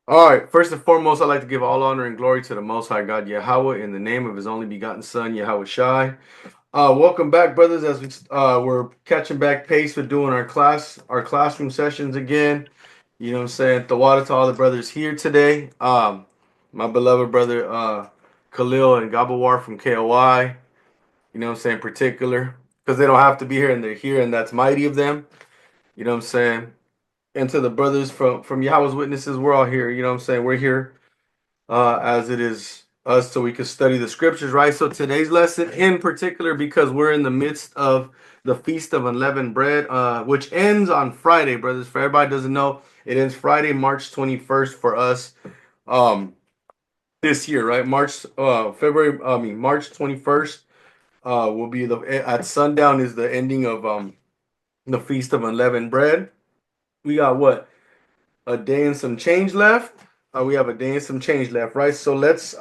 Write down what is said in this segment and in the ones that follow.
All right, first and foremost, I'd like to give all honor and glory to the Most High God Yahweh in the name of His only begotten Son, YHWH. Welcome back, brothers, as we're catching back pace with doing our classroom sessions again. You know what I'm saying? The water to all the brothers here today. My beloved brother Khalil and Gabawar from KOI. You know what I'm saying? In particular, because they don't have to be here and they're here, and that's mighty of them. You know what I'm saying? And to the brothers from Yahweh's Witnesses, we're all here. You know what I'm saying? We're here as it is us so we can study the scriptures, right? So today's lesson in particular, because we're in the midst of the Feast of Unleavened Bread, which ends on Friday, brothers. For everybody doesn't know, it ends Friday, March 21st for us this year, right? March 21st will be at sundown is the ending of the Feast of Unleavened Bread. We got what? A day and some change left. We have a day and some change left, right? So let's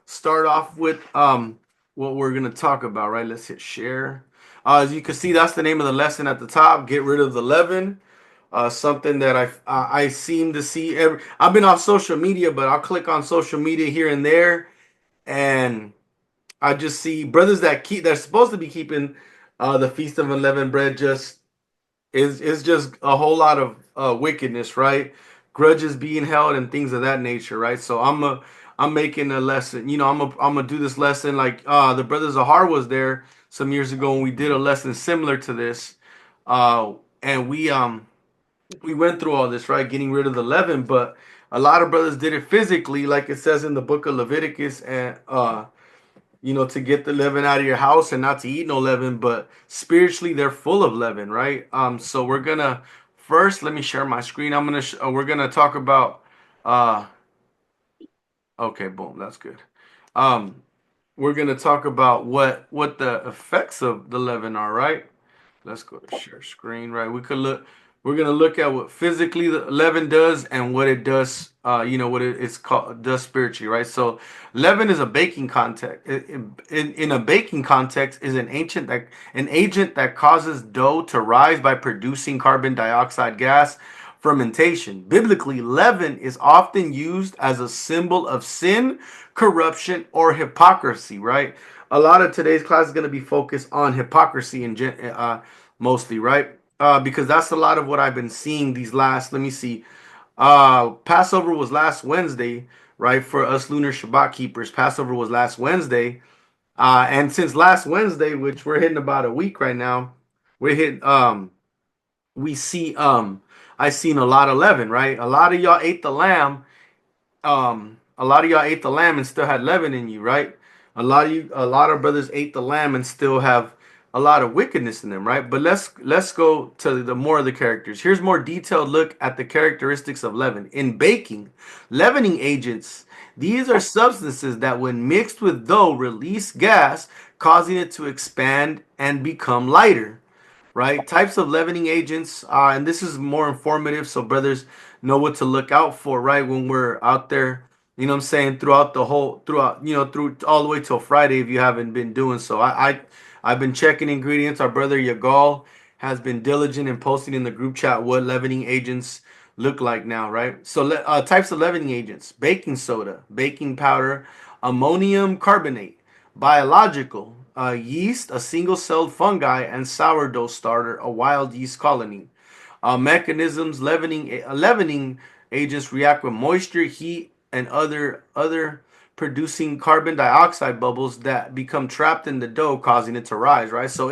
start off with what we're gonna talk about, right? Let's hit share. As you can see, that's the name of the lesson at the top. Get rid of the leaven. Something that I seem to see every. I've been off social media, but I'll click on social media here and there, and I just see brothers that keep. They're supposed to be keeping the feast of unleavened bread. Just is just a whole lot of wickedness, right? Grudges being held and things of that nature, right? So I'm making a lesson. You know, I'm gonna do this lesson like the brothers Zahar was there some years ago and we did a lesson similar to this, and we went through all this, right? Getting rid of the leaven, but a lot of brothers did it physically, like it says in the book of Leviticus, and to get the leaven out of your house and not to eat no leaven, but spiritually they're full of leaven, right? So we're gonna first let me share my screen. We're gonna talk about uh okay, boom, that's good. Um we're gonna talk about what the effects of the leaven are, right? Let's go to share screen, right? We're gonna look at what physically the leaven does and what it does, what it's called does spiritually, right? So leaven is a baking context. In a baking context is an agent that causes dough to rise by producing carbon dioxide gas. Fermentation. Biblically, leaven is often used as a symbol of sin, corruption, or hypocrisy, right? A lot of today's class is going to be focused on hypocrisy and mostly, right? Because that's a lot of what I've been seeing these last. Let me see. Passover was last Wednesday, right? For us lunar Shabbat keepers, Passover was last Wednesday. And since last Wednesday, which we're hitting about a week right now, we're hitting we see I seen a lot of leaven, right? A lot of y'all ate the lamb and still had leaven in you, right? A lot of brothers ate the lamb and still have a lot of wickedness in them, right? But let's go to the more of the characters. Here's more detailed look at the characteristics of leaven. In baking, leavening agents, these are substances that when mixed with dough release gas, causing it to expand and become lighter, right? Types of leavening agents, and this is more informative so brothers know what to look out for, right? When we're out there, you know what I'm saying, through all the way till Friday if you haven't been doing so. I've been checking ingredients. Our brother Yagal has been diligent in posting in the group chat what leavening agents look like now, right? So types of leavening agents: baking soda, baking powder, ammonium carbonate, biological, yeast, a single-celled fungi, and sourdough starter, a wild yeast colony. Mechanisms: leavening agents react with moisture, heat, and other producing carbon dioxide bubbles that become trapped in the dough, causing it to rise. Right. So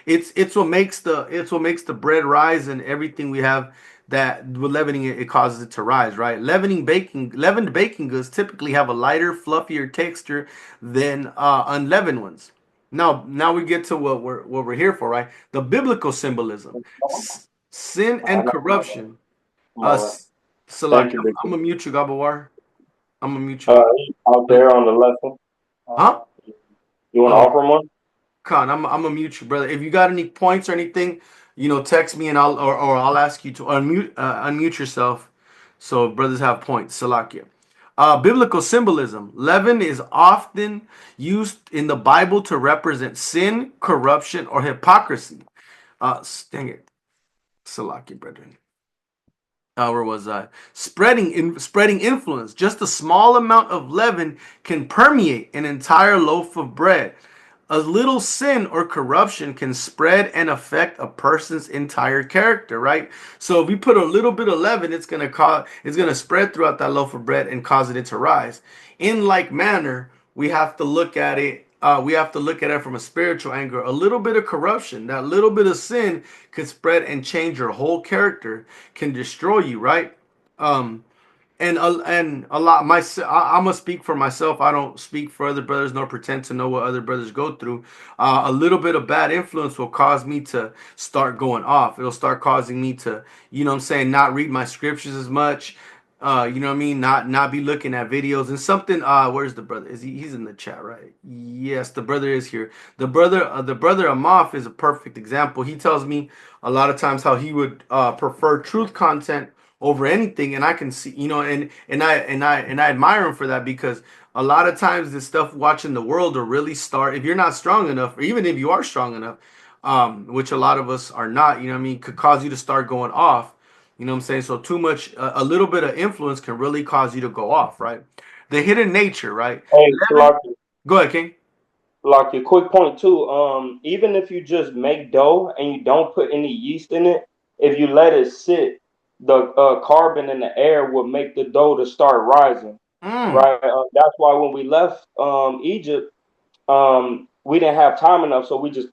it's what makes the bread rise and everything we have. That with leavening it causes it to rise, right? Leavened baking goods typically have a lighter, fluffier texture than unleavened ones. Now we get to what we're here for, right? The biblical symbolism, sin and corruption. Uh, More. Salaki, Thank you, I'm Biggie. gonna mute you, Gabawar. I'm gonna mute you. Out Uh, there on the lesson, Huh? you want to Oh, offer one? Khan, I'm gonna mute you, brother. If you got any points or anything, text me and I'll ask you to unmute yourself, so brothers have points. Salakia. Biblical symbolism. Leaven is often used in the Bible to represent sin, corruption, or hypocrisy. Dang it, Salakia, brethren. Where was I? Spreading influence. Just a small amount of leaven can permeate an entire loaf of bread. A little sin or corruption can spread and affect a person's entire character, right? So if we put a little bit of leaven, it's gonna spread throughout that loaf of bread and cause it to rise. In like manner, we have to look at it. We have to look at it from a spiritual angle. A little bit of corruption, that little bit of sin, could spread and change your whole character, can destroy you, right? Um, and a lot I'm gonna speak for myself. I don't speak for other brothers nor pretend to know what other brothers go through. A little bit of bad influence will cause me to start going off. It'll start causing me to, you know what I'm saying, not read my scriptures as much. You know what I mean, not be looking at videos and something. Where's the brother? He's in the chat, right? Yes, the brother is here. The brother Amaf is a perfect example. He tells me a lot of times how he would prefer truth content over anything, and I can see, you know, and I admire him for that, because a lot of times this stuff watching the world will really start, if you're not strong enough, or even if you are strong enough, which a lot of us are not, you know what I mean, could cause you to start going off. You know what I'm saying? So too much, a little bit of influence can really cause you to go off, right? The hidden nature, right? Hey, Leaven. Go ahead, King. Like a quick point too. Even if you just make dough and you don't put any yeast in it, if you let it sit, the carbon in the air will make the dough to start rising. Mm, Right. That's why when we left Egypt, we didn't have time enough, so we just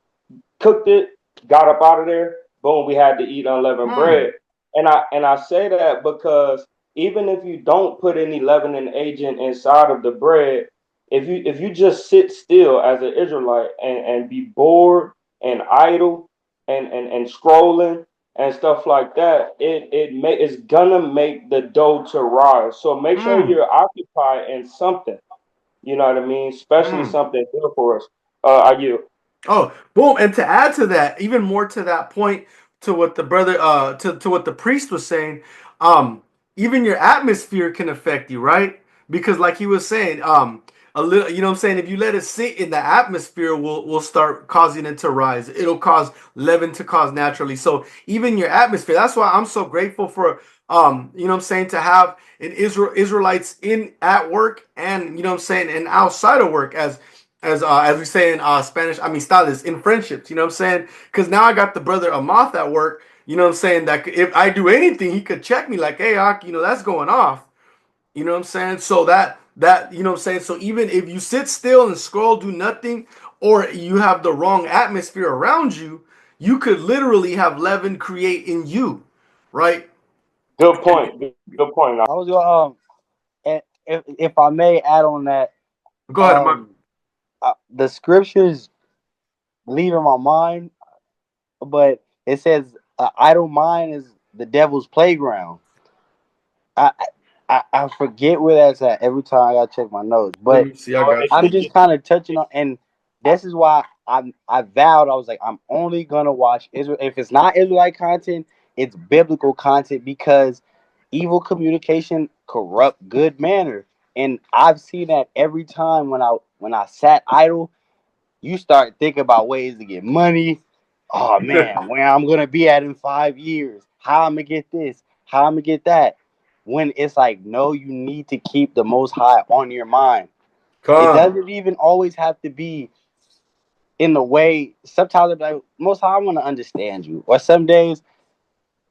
cooked it, got up out of there, boom, we had to eat unleavened mm, bread. And I say that because even if you don't put any leavening agent inside of the bread, if you just sit still as an Israelite and be bored and idle and scrolling and stuff like that, it's gonna make the dough to rise. So make sure mm, you're occupied in something. You know what I mean? Especially mm. something good for us. Are you? Oh, boom. And to add to that, even more to that point, to what the brother to what the priest was saying, even your atmosphere can affect you, right? Because like he was saying, a little, you know what I'm saying, if you let it sit in the atmosphere, will start causing it to rise. It'll cause leaven to cause naturally. So even your atmosphere, that's why I'm so grateful for you know what I'm saying, to have an Israelites in at work, and you know what I'm saying, and outside of work, as we say in Spanish, amistades, in friendships, you know what I'm saying? Because now I got the brother Amath at work, you know what I'm saying, that if I do anything, he could check me like, hey, Ak, you know, that's going off. You know what I'm saying? So you know what I'm saying? So even if you sit still and scroll, do nothing, or you have the wrong atmosphere around you, you could literally have leaven create in you, right? Good point. Good point. I was gonna and if I may add on that, Go ahead, Mark. um, the scriptures leave in my mind, but it says idle mind is the devil's playground. I, I forget where that's at every time I gotta check my notes, Let but me see. I got I'm you. just kind of touching on, and this is why I vowed I was like I'm only gonna watch Israel if it's not Israelite content, it's biblical content because evil communication corrupt good manner, and I've seen that every time when I sat idle, you start thinking about ways to get money. Oh man, where I'm gonna be at in 5 years? How I'm gonna get this? How I'm gonna get that? When it's like, no, you need to keep the Most High on your mind. It Come. doesn't even always have to be in the way. Sometimes it's like, Most High, I want to understand you. Or some days,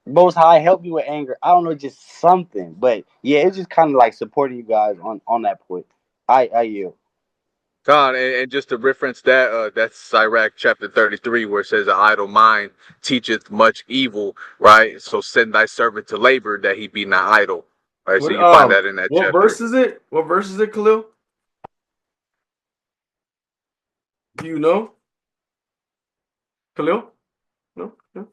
Most High, help me with anger. I don't know, just something. But yeah, it's just kind of like supporting you guys on that point. I yield. Con, and just to reference that, that's Sirach chapter 33, where it says, "An idle mind teacheth much evil," right? So send thy servant to labor that he be not idle, right? So What you find that in that what verse chapter. is it? What verse is it, Khalil? Do you know? Khalil? No? No?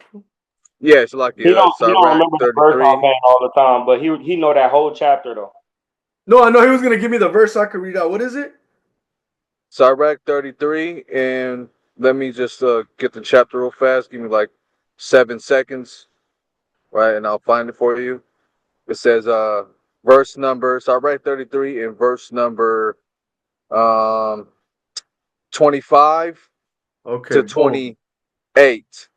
Yeah, it's like He don't Sirach remember the verse 33. offhand all the time, but he know that whole chapter though. No, I know he was gonna give me the verse so I could read out. What is it? Sirach 33, and let me just get the chapter real fast. Give me like 7 seconds, right? And I'll find it for you. It says verse number, Sirach 33 and verse number um 25 to Okay, boom. 28.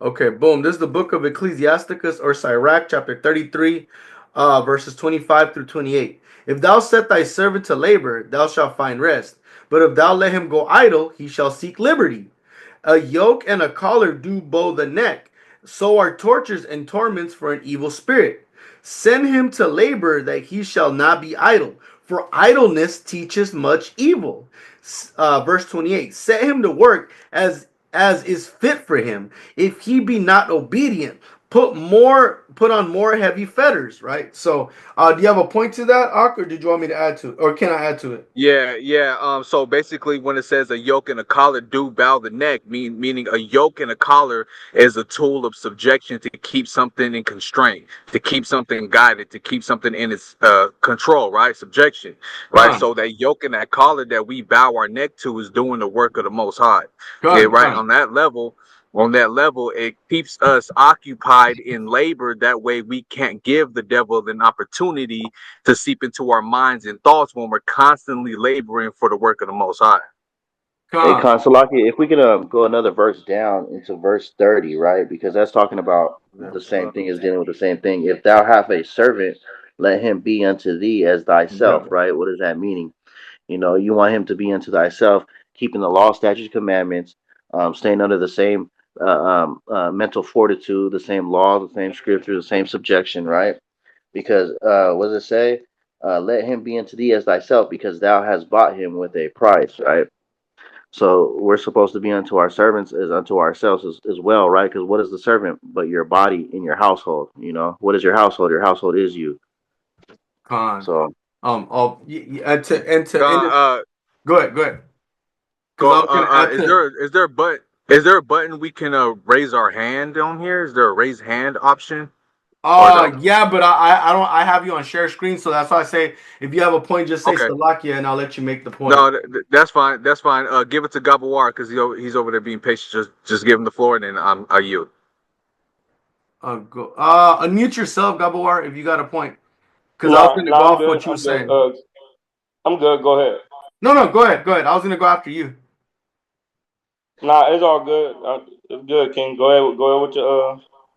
Okay, boom. This is the book of Ecclesiasticus or Sirach, chapter 33, verses 25 through 28. If thou set thy servant to labor, thou shalt find rest. But if thou let him go idle, he shall seek liberty. A yoke and a collar do bow the neck. So are tortures and torments for an evil spirit. Send him to labor that he shall not be idle, for idleness teaches much evil. Verse 28. Set him to work as is fit for him. If he be not obedient, put on more heavy fetters. Right. So, do you have a point to that, Ak, or did you want me to add to it, or can I add to it? Yeah. So basically, when it says a yoke and a collar do bow the neck, meaning a yoke and a collar is a tool of subjection to keep something in constraint, to keep something guided, to keep something in its control, right? Subjection, right? Con, So that yoke and that collar that we bow our neck to is doing the work of the Most High. Yeah, con, right. con. On that level, it keeps us occupied in labor. That way, we can't give the devil an opportunity to seep into our minds and thoughts when we're constantly laboring for the work of the Most High. Hey, Con. Consolaki, if we could go another verse down into verse 30, right? Because that's talking about the same thing, is dealing with the same thing. If thou have a servant, let him be unto thee as thyself, right? What is that meaning? You know, you want him to be unto thyself, keeping the law, statutes, commandments, staying under the same mental fortitude, the same law, the same scripture, the same subjection, right? Because what does it say? Let him be unto thee as thyself, because thou hast bought him with a price, right? So we're supposed to be unto our servants as unto ourselves as well, right? Because what is the servant but your body in your household? You know, what is your household? Your household is you. Con. So And to end God, it, go ahead, go ahead. Because I go. was gonna add to. Is there a button we can raise our hand on here? Is there a raise hand option or no? Yeah, but I don't I have you on share screen, so that's why I say if you have a point, just say Okay. Salakia, and I'll let you make the point. No, that's fine. That's fine. Give it to Gabawar because he's over there being patient. Just give him the floor and then I yield. Go. Unmute yourself, Gabawar, if you got a point. Because I was No, gonna no, go I'm off good. what you were I'm good. saying. I'm good. Go ahead. No, no, go ahead, go ahead. I was gonna go after you. Nah, it's all good. It's good, King. Go ahead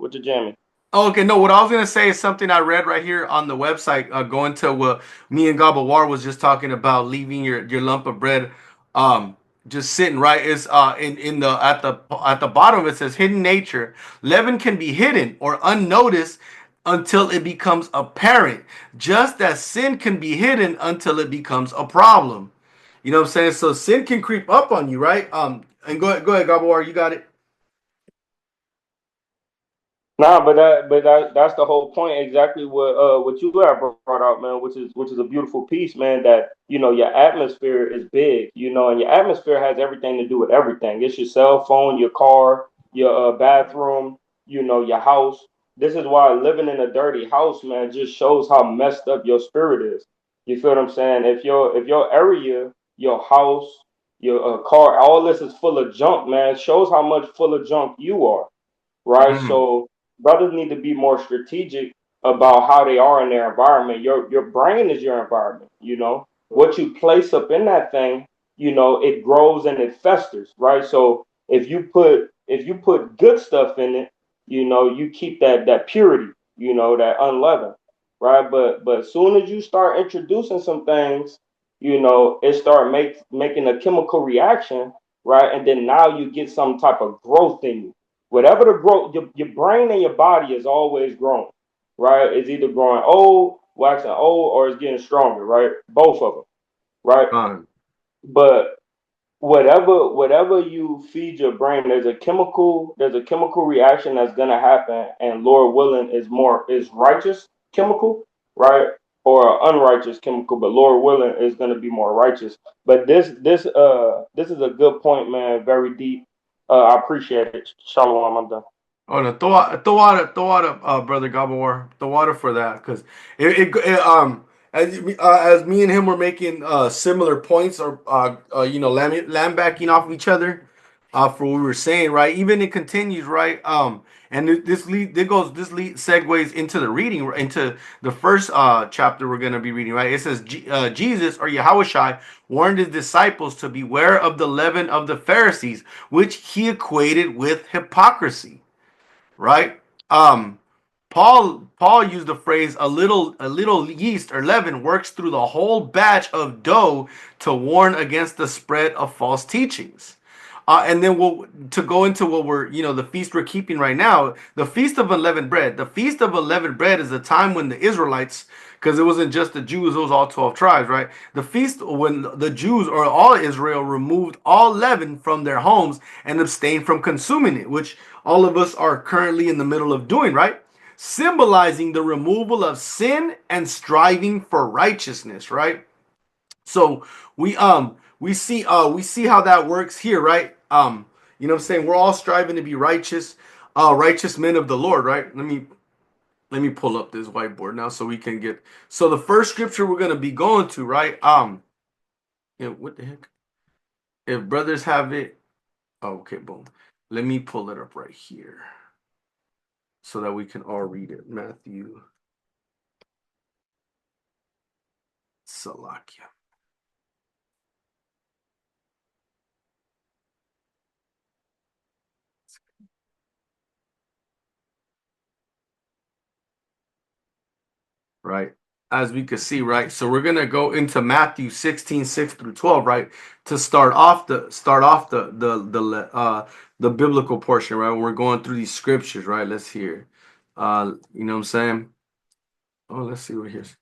with your jammy. Oh, okay, no. What I was gonna say is something I read right here on the website. Going to what me and Gabawar was just talking about, leaving your lump of bread, just sitting right. Is in the at the bottom it says hidden nature. Leaven can be hidden or unnoticed until it becomes apparent, just as sin can be hidden until it becomes a problem. You know what I'm saying? So sin can creep up on you, right? And go ahead, Gabawar, you got it. Nah, that's the whole point. Exactly what you have brought out, man. Which is a beautiful piece, man. That your atmosphere is big, and your atmosphere has everything to do with everything. It's your cell phone, your car, your bathroom, your house. This is why living in a dirty house, man, just shows how messed up your spirit is. You feel what I'm saying? If your area, your house, your car, all this is full of junk, man, it shows how much full of junk you are, right? Mm-hmm. So brothers need to be more strategic about how they are in their environment. Your brain is your environment. What you place up in that thing, it grows and it festers, right? So if you put good stuff in it, you keep that purity, that unleavened, right? But as soon as you start introducing some things, it start making a chemical reaction, right? And then now you get some type of growth in you. Whatever the growth, your brain and your body is always growing, right? It's either growing old, waxing old, or it's getting stronger, right? Both of them, right? Con. But whatever you feed your brain, there's a chemical reaction that's gonna happen, and Lord willing is righteous chemical, right? Or unrighteous chemical, but Lord willing is gonna be more righteous. But this is a good point, man. Very deep. I appreciate it. Shalom, I'm done. Oh no, throw water, brother Gabor, throw water for that, because as me and him were making similar points or lambacking off of each other, for what we were saying, right? Even it continues, right? And this segues into the reading, into the first chapter we're gonna be reading, right? It says Jesus or YHWH warned his disciples to beware of the leaven of the Pharisees, which he equated with hypocrisy. right? Paul used the phrase a little yeast or leaven works through the whole batch of dough to warn against the spread of false teachings. And then to go into what we're, the feast we're keeping right now, the Feast of Unleavened Bread. The Feast of Unleavened Bread is a time when the Israelites, because it wasn't just the Jews, it was all 12 tribes, right? The feast when the Jews or all Israel removed all leaven from their homes and abstained from consuming it, which all of us are currently in the middle of doing, right? Symbolizing the removal of sin and striving for righteousness, right? So we see how that works here, right? You know what I'm saying? We're all striving to be righteous, righteous men of the Lord, right? Let me pull up this whiteboard now so we can get. So the first scripture we're gonna be going to, right? What the heck? If brothers have it, okay, boom. Let me pull it up right here so that we can all read it. Matthew, Salakia. Right, as we could see, right? So we're gonna go into Matthew 16, 6 through 12, right? To start off the biblical portion, right? We're going through these scriptures, right? Let's hear. You know what I'm saying? Oh, let's see what here's.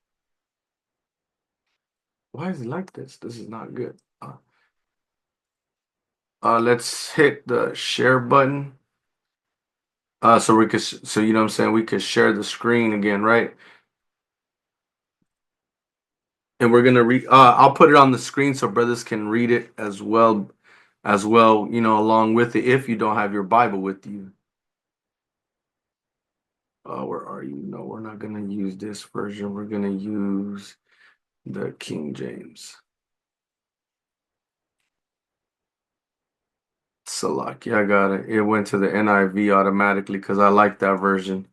Why is it like this? This is not good. Let's hit the share button. So we could, so you know what I'm saying, we could share the screen again, right? And we're gonna read. I'll put it on the screen so brothers can read it as well, along with it. If you don't have your Bible with you, where are you? No, we're not gonna use this version. We're gonna use the King James. Salaki, I got it. It went to the NIV automatically because I like that version.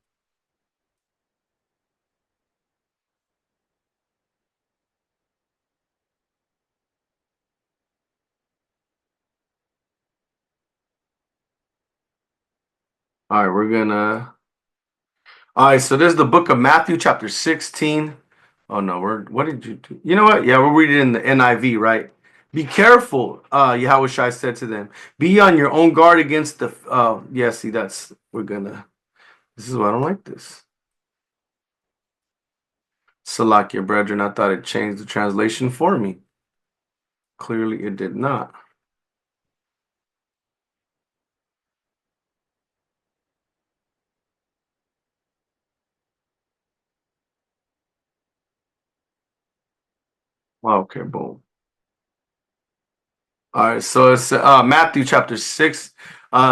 All right, we're gonna. All right, so there's the book of Matthew, chapter 16. Oh no, what did you do? You know what? Yeah, we'll read it in the NIV, right? Be careful, YHWH said to them. Be on your own guard against the yeah, see this is why I don't like this. Salakia, brethren, I thought it changed the translation for me. Clearly it did not. Okay, boom. All right, so it's Matthew chapter 6,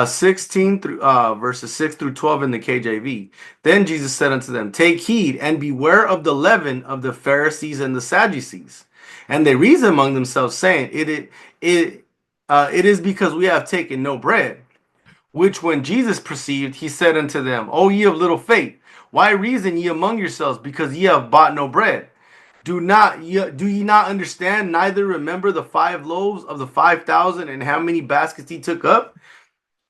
16 through verses 6 through 12 in the KJV. Then Jesus said unto them, take heed and beware of the leaven of the Pharisees and the Sadducees. And they reasoned among themselves, saying, it is because we have taken no bread. Which when Jesus perceived, he said unto them, O ye of little faith, why reason ye among yourselves, because ye have bought no bread? Do ye not understand, neither remember the 5 loaves of the 5,000 and how many baskets he took up?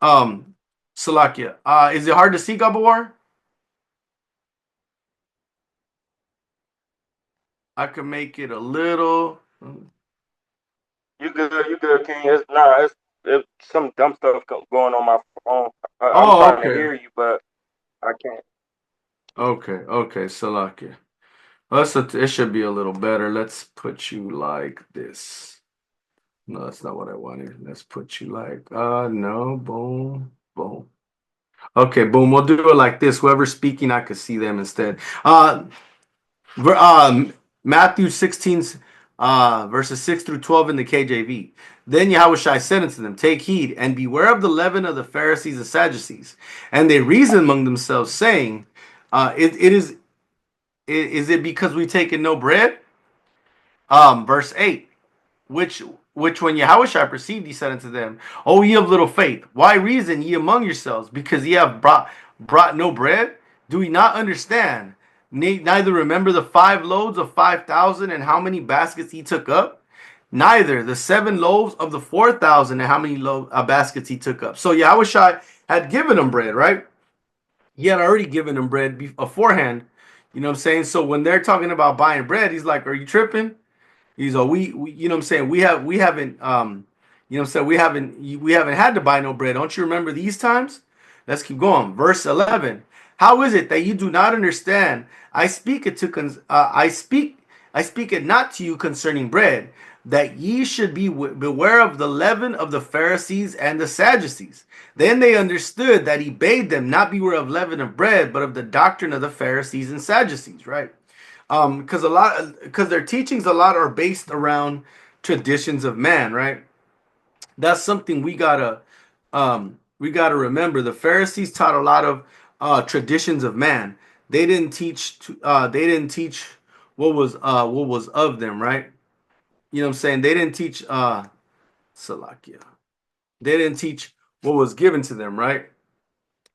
Salakia. Is it hard to see, Gabawar? I could make it a little. You good, King. It's some dumb stuff going on my phone. I'm Oh, trying to okay. hear you, but I can't. Okay, Salakia. It should be a little better. Let's put you like this. No, that's not what I wanted. Let's put you like, no, boom, boom. Okay, boom. We'll do it like this. Whoever's speaking, I could see them instead. Matthew 16, verses 6 through 12 in the KJV. Then YHWH said unto them, take heed and beware of the leaven of the Pharisees and Sadducees. And they reasoned among themselves, saying, is it because we've taken no bread? Verse 8. Which when YHWH perceived, he said unto them, O ye of little faith, why reason ye among yourselves? Because ye have brought no bread? Do ye not understand? Neither remember the 5 loaves of 5,000 and how many baskets he took up? Neither the 7 loaves of the 4,000 and how many baskets he took up. So YHWH had given them bread, right? he had already given them bread beforehand. You know what I'm saying? So when they're talking about buying bread, he's like, "Are you tripping?" He's like, we you know what I'm saying? We haven't you know what I'm saying? We haven't had to buy no bread. Don't you remember these times? Let's keep going. Verse 11. How is it that you do not understand? I speak it not to you concerning bread, that ye should beware of the leaven of the Pharisees and the Sadducees. Then they understood that he bade them not beware of leaven of bread, but of the doctrine of the Pharisees and Sadducees, right? Because their teachings a lot are based around traditions of man, right? That's something we gotta remember. The Pharisees taught a lot of traditions of man. They didn't teach what was of them, right? You know what I'm saying? They didn't teach Salakia. They didn't teach what was given to them, right?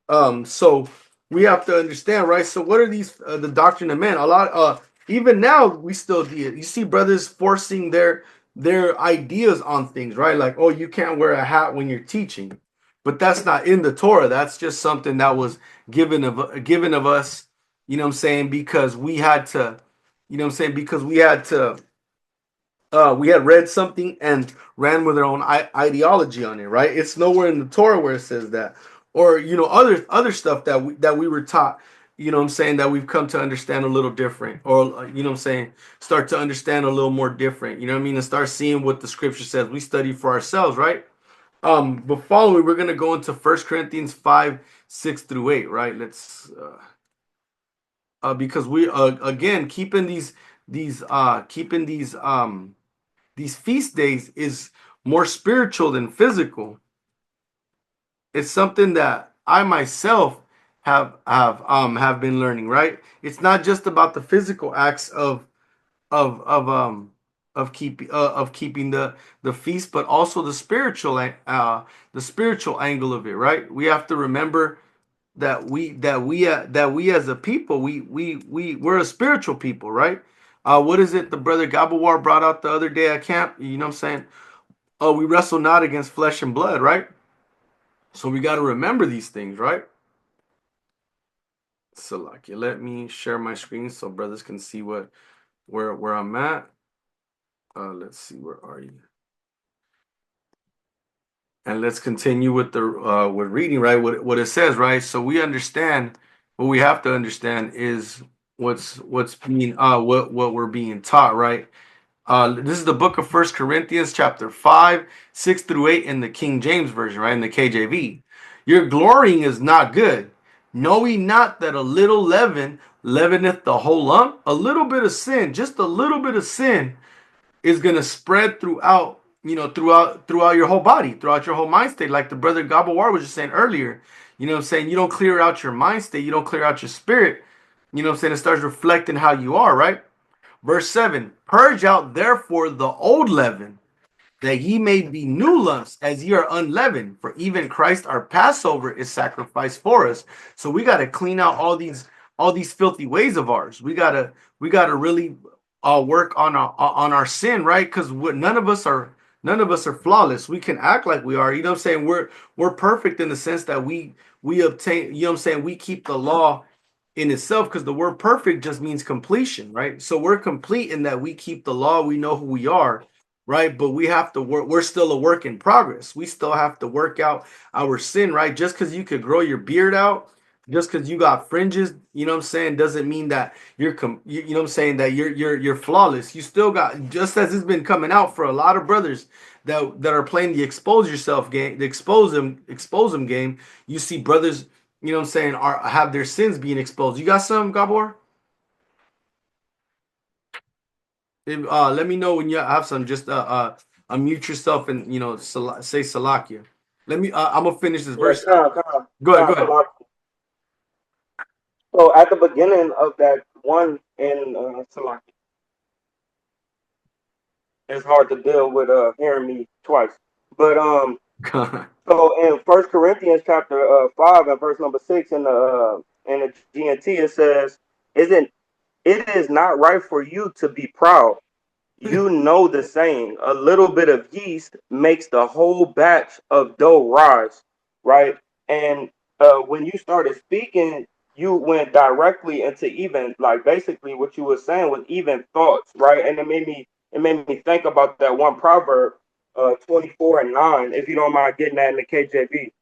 So we have to understand, right? So what are these the doctrine of men? A lot even now we still do it. You see brothers forcing their ideas on things, right? Like, oh, you can't wear a hat when you're teaching. But that's not in the Torah. That's just something that was given of us, you know what I'm saying, because we had to, you know what I'm saying, because we had read something and ran with our own ideology on it, right? It's nowhere in the Torah where it says that, or you know, other stuff that we were taught. You know what I'm saying, that we've come to understand a little different, or you know what I'm saying, start to understand a little more different. You know what I mean, and start seeing what the scripture says. We study for ourselves, right? But following, we're gonna go into 1 Corinthians 5:6 through 8, right? Let's because we again keeping these feast days is more spiritual than physical. It's something that I myself have been learning, right? It's not just about the physical acts of of um of keeping the feast, but also the spiritual angle of it, right? We have to remember that we as a people, we're a spiritual people, right? What is it the brother Gabawar brought out the other day at camp? You know what I'm saying? Oh, we wrestle not against flesh and blood, right? So we got to remember these things, right? Salakia, let me share my screen so brothers can see where I'm at. Let's see, where are you? And let's continue with the with reading, right? What it says, right? So we understand what we have to understand is what's being what we're being taught, right? This is the book of 1 Corinthians, chapter 5:6 through 8 in the King James Version, right? In the KJV. Your glorying is not good. Know ye not that a little leaven leaveneth the whole lump? A little bit of sin, just a little bit of sin, is gonna spread throughout, throughout your whole body, throughout your whole mind state. Like the brother Gabawar was just saying earlier. You know what I'm saying? You don't clear out your mind state, you don't clear out your spirit. You know what I'm saying? It starts reflecting how you are, right? Verse 7, purge out therefore the old leaven, that ye may be new lumps, as ye are unleavened. For even Christ our Passover is sacrificed for us. So we got to clean out all these filthy ways of ours. We gotta really work on our sin, right? Because none of us are flawless. We can act like we are. You know what I'm saying? We're perfect in the sense that we obtain. You know what I'm saying? We keep the law in itself, because the word perfect just means completion, right? So we're complete in that we keep the law, we know who we are, right? But we have to work, we're still a work in progress. We still have to work out our sin, right? Just because you could grow your beard out, just because you got fringes, you know what I'm saying, doesn't mean that you know what I'm saying, that you're flawless. You still got, just as it's been coming out for a lot of brothers that are playing the expose yourself game, the expose them game. You see brothers, you know what I'm saying, are have their sins being exposed. You got some, Gabor? Let me know when you have some. Just unmute yourself and say Salakia. Let me. I'm gonna finish this Yeah, verse. Go ahead. come, Go ahead. So at the beginning of that one in Salaki, it's hard to deal with hearing me twice. But so in 1 Corinthians chapter 5 and verse number 6 in the GNT, it says, "Isn't it is not right for you to be proud? You know the saying, a little bit of yeast makes the whole batch of dough rise," right? And when you started speaking, you went directly into even like basically what you were saying was even thoughts, right? And it made me think about that one proverb, 24:9. If you don't mind getting that in the KJV,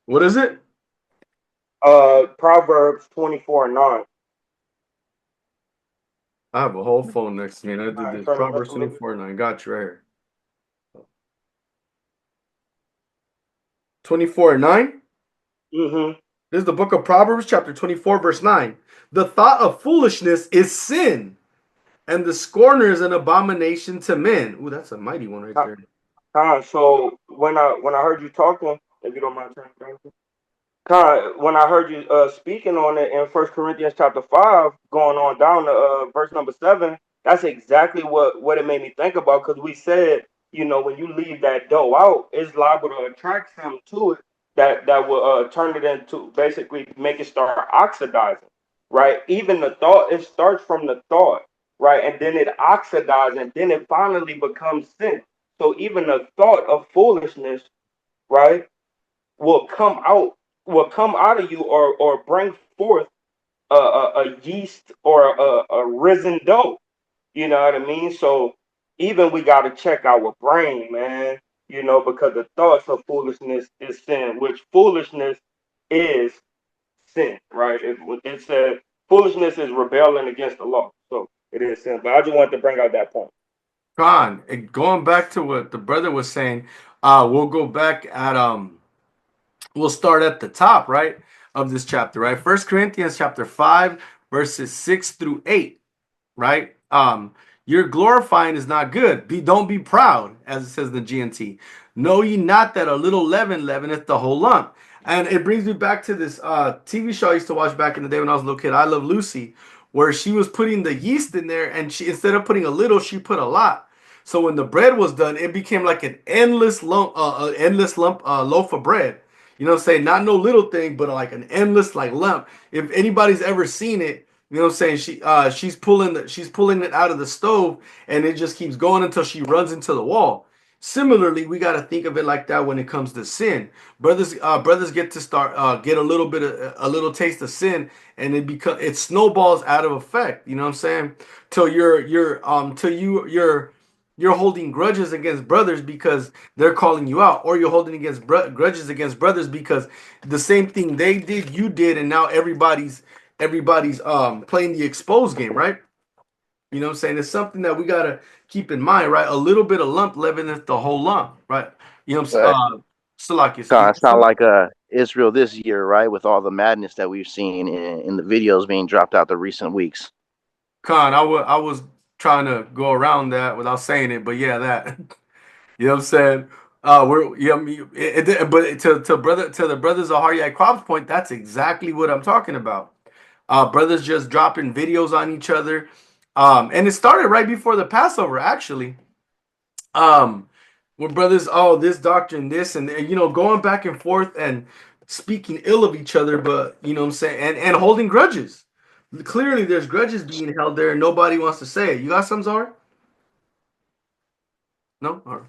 What is it? Proverbs 24:9. I have a whole phone next to me, and I did All right, this. turn it up Proverbs a little bit. 24:9. Got you right here. 24:9. Mm-hmm. This is the book of Proverbs, chapter 24, verse 9. The thought of foolishness is sin, and the scorner is an abomination to men. Ooh, that's a mighty one right there. So when I heard you talking, if you don't mind turning it down. When I heard you speaking on it in First Corinthians chapter 5, going on down to verse number 7, that's exactly what it made me think about. Because we said, when you leave that dough out, it's liable to attract something to it that will turn it into basically make it start oxidizing, right? Even the thought, it starts from the thought, right, and then it oxidizes, and then it finally becomes sin. So even the thought of foolishness, right, will come out of you or bring forth a yeast or a risen dough. You know what I mean? So even we got to check our brain, man. Because the thoughts of foolishness is sin, which foolishness is sin, right? It said foolishness is rebelling against the law, so it is sin. But I just wanted to bring out that point. Con, going back to what the brother was saying, we'll go back at we'll start at the top, right, of this chapter, right? First Corinthians chapter 5, verses 6 through 8, right? Your glorifying is not good. Don't be proud, as it says in the GNT. Know ye not that a little leaven leaveneth the whole lump? And it brings me back to this TV show I used to watch back in the day when I was a little kid, I Love Lucy, where she was putting the yeast in there, and she, instead of putting a little, she put a lot. So when the bread was done, it became like an endless lump loaf of bread. You know what I'm saying? Not no little thing, but like an endless like lump. If anybody's ever seen it, you know what I'm saying? She's pulling it out of the stove, and it just keeps going until she runs into the wall. Similarly, we got to think of it like that when it comes to sin. Brothers get to start get a little taste of sin, and it snowballs out of effect. You know what I'm saying? Till you're holding grudges against brothers because they're calling you out, or you're holding grudges against brothers because the same thing they did, you did, and now everybody's playing the exposed game, right? You know what I'm saying? It's something that we gotta keep in mind, right? A little bit of lump leaveneth the whole lump, right? You know what I'm Exactly. saying? Salakis, It's not like Israel this year, right? With all the madness that we've seen in the videos being dropped out the recent weeks. Khan, I was trying to go around that without saying it, but yeah, that you know what I'm saying? We're yeah, I mean, but to the brothers of Haryak Crops point, that's exactly what I'm talking about. Brothers just dropping videos on each other. And it started right before the Passover, actually. Where brothers, oh, this doctrine, this, and going back and forth and speaking ill of each other, but you know what I'm saying, and holding grudges. Clearly, there's grudges being held there, and nobody wants to say it. You got some, Czar? No? All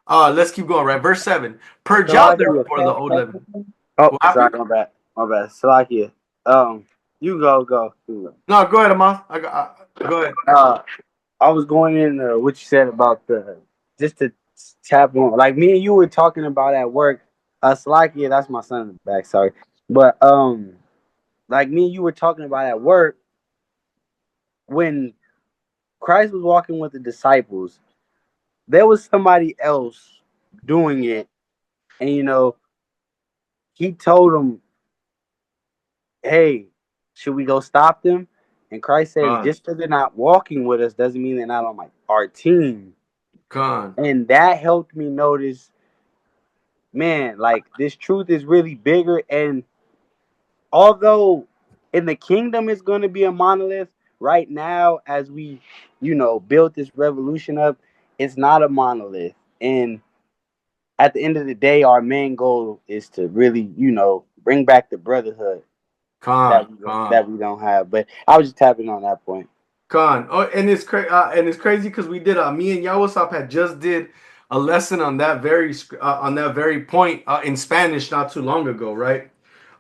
right. Let's keep going, right? Verse 7. Purge out therefore the old leaven. Oh, What sorry, happened? my bad. Salakia. You go. No, go ahead, Amos. Go ahead. I was going in what you said about just to tap on, like me and you were talking about at work. Salakia, that's my son in the back. Sorry, but like me and you were talking about at work when Christ was walking with the disciples. There was somebody else doing it, and he told them, "Hey, should we go stop them?" And Christ says, Con. "Just because they're not walking with us doesn't mean they're not on our team." Con. And that helped me notice, man, like this truth is really bigger. And although in the kingdom it's going to be a monolith, right now as we, build this revolution up, it's not a monolith. And at the end of the day, our main goal is to really, bring back the brotherhood Con. that we don't have. But I was just tapping on that point. Con. Oh, and it's crazy because we did me and Yawasop had just did a lesson on that very point in Spanish not too long ago, right?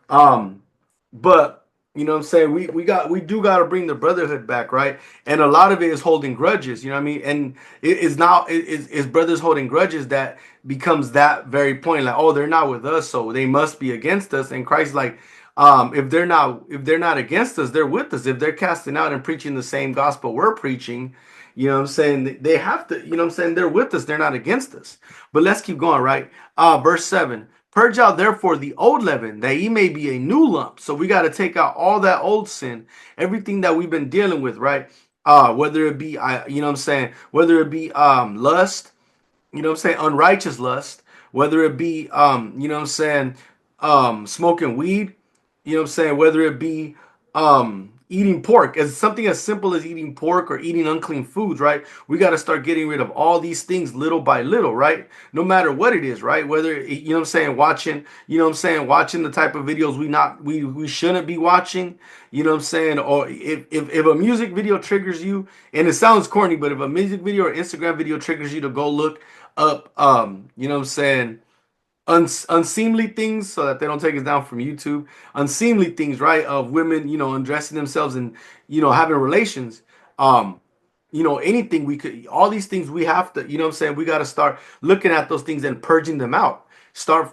But You know what I'm saying? We do got to bring the brotherhood back, right? And a lot of it is holding grudges. You know what I mean? And it is now is brothers holding grudges that becomes that very point. Like, oh, they're not with us, so they must be against us. And Christ, like, if they're not against us, they're with us. If they're casting out and preaching the same gospel we're preaching, you know what I'm saying? They have to. You know what I'm saying? They're with us. They're not against us. But let's keep going, right? Verse 7. Purge out therefore the old leaven, that ye may be a new lump. So we got to take out all that old sin, everything that we've been dealing with, right? Whether it be, you know what I'm saying, whether it be lust, you know what I'm saying, unrighteous lust, whether it be, you know what I'm saying, smoking weed, you know what I'm saying, whether it be eating pork, as something as simple as eating pork or eating unclean foods, right? We got to start getting rid of all these things little by little, right? No matter what it is, right? Whether, you know what I'm saying, watching, you know what I'm saying, watching the type of videos we shouldn't be watching, you know what I'm saying, or if a music video triggers you, and it sounds corny, but if a music video or Instagram video triggers you to go look up, you know what I'm saying, unseemly things, so that they don't take us down from YouTube. Unseemly things, right? Of women, you know, undressing themselves and, you know, having relations. Um, you know, anything we could, all these things we have to, you know what I'm saying? We got to start looking at those things and purging them out. Start,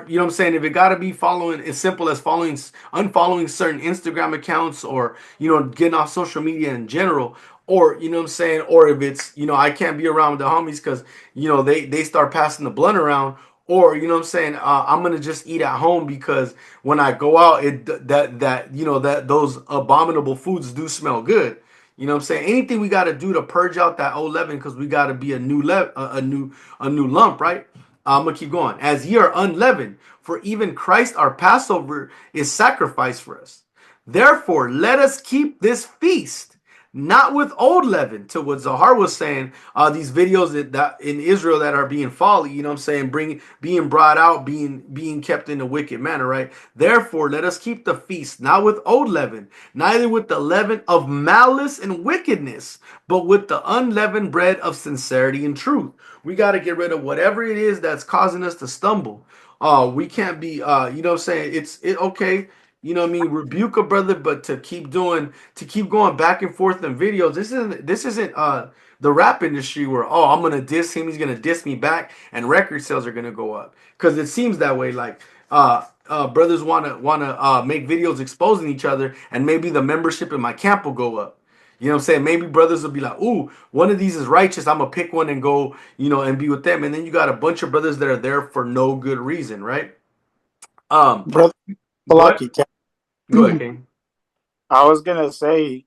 you know what I'm saying? If it got to be following, as simple as unfollowing certain Instagram accounts, or, you know, getting off social media in general, or, you know what I'm saying? Or if it's, you know, I can't be around with the homies because, you know, they start passing the blunt around, or, you know what I'm saying, I'm gonna just eat at home because when I go out, that you know, that those abominable foods do smell good. You know what I'm saying? Anything we got to do to purge out that old leaven, because we got to be a new a new lump, right? I'm gonna keep going. As ye are unleavened, for even Christ our Passover is sacrificed for us. Therefore, let us keep this feast, not with old leaven, to what Zahar was saying. These videos that in Israel that are being followed, you know what I'm saying, being brought out, being kept in a wicked manner, right? Therefore, let us keep the feast, not with old leaven, neither with the leaven of malice and wickedness, but with the unleavened bread of sincerity and truth. We got to get rid of whatever it is that's causing us to stumble. We can't be, you know what I'm saying? Okay, you know what I mean, rebuke a brother, but to keep going back and forth in videos. This isn't the rap industry where, oh, I'm gonna diss him, he's gonna diss me back, and record sales are gonna go up. Because it seems that way. Like brothers wanna make videos exposing each other, and maybe the membership in my camp will go up. You know what I'm saying? Maybe brothers will be like, ooh, one of these is righteous. I'm gonna pick one and go, you know, and be with them. And then you got a bunch of brothers that are there for no good reason, right? Um, Brother go ahead, Palaki, go ahead, King. I was gonna say,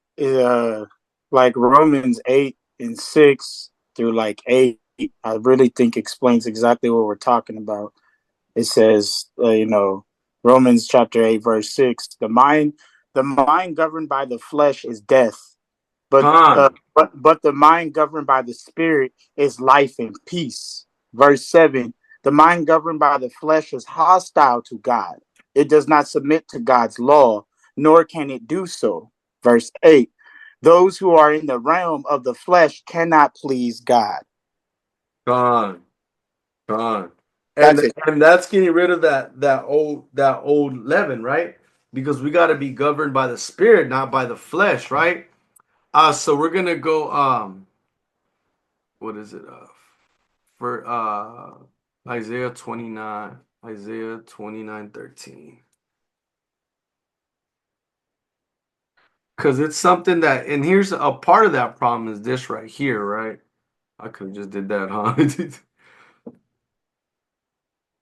like Romans 8 and 6 through like 8, I really think explains exactly what we're talking about. It says, Romans chapter 8 verse 6, the mind governed by the flesh is death, but Con, the mind governed by the spirit is life and peace. Verse 7, the mind governed by the flesh is hostile to God. It does not submit to God's law, nor can it do so. Verse 8, those who are in the realm of the flesh cannot please God. con, con. That's it. And that's getting rid of that old leaven, right? Because we got to be governed by the spirit, not by the flesh, right? So we're gonna go what is it? For Isaiah 29, Isaiah 29:13. Because it's something that, and here's a part of that problem is this right here, right? I could have just did that, huh?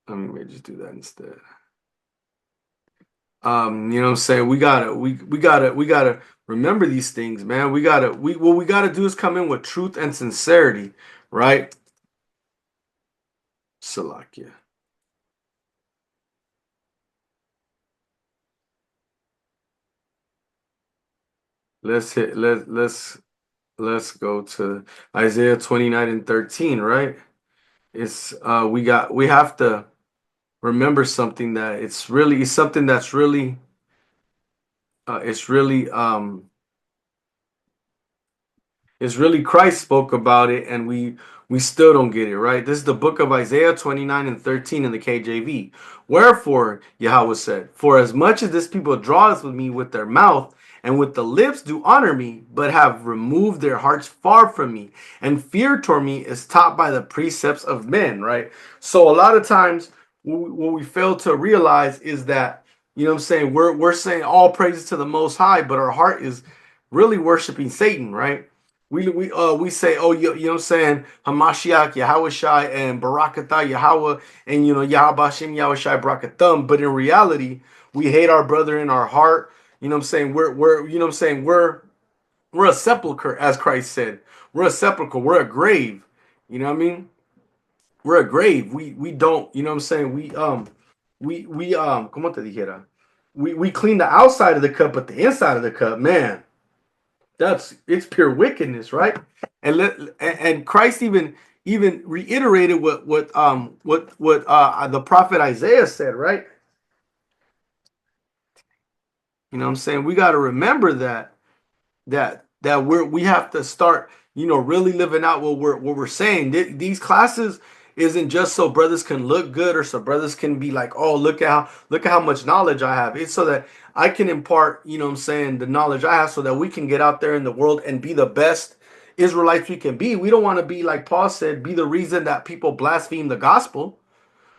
I mean, maybe just do that instead. You know what I'm saying? We gotta remember these things, man. What we gotta do is come in with truth and sincerity, right? Salakia. Let's go to Isaiah 29:13, right? It's we have to remember something, that it's something that's really it's really Christ spoke about it, and We still don't get it, right? This is the book of Isaiah 29 and 13 in the KJV. Wherefore, Yahweh said, for as much as this people draweth with me with their mouth, and with the lips do honor me, but have removed their hearts far from me, and fear toward me is taught by the precepts of men, right? So a lot of times what we fail to realize is that, you know what I'm saying, we're saying all praises to the Most High, but our heart is really worshiping Satan, right? We say, oh, you know what I'm saying, Hamashiach, Yahweh and Barakatah, Yahweh, and Yahweh Hashem, Yahweh Barakathum. But in reality, we hate our brother in our heart. You know what I'm saying? We're you know what I'm saying, we're a sepulcher, as Christ said. We're a sepulcher, we're a grave. You know what I mean? We're a grave. We don't, you know what I'm saying? ¿Cómo te dijera? We clean the outside of the cup, but the inside of the cup, man, it's pure wickedness, right? And Christ even reiterated what the prophet Isaiah said, right? You know what I'm saying? We got to remember that we have to start, really living out what we're saying. These classes isn't just so brothers can look good or so brothers can be like, oh, look at how much knowledge I have. It's so that I can impart, you know what I'm saying, the knowledge I have so that we can get out there in the world and be the best Israelites we can be. We don't want to be, like Paul said, be the reason that people blaspheme the gospel.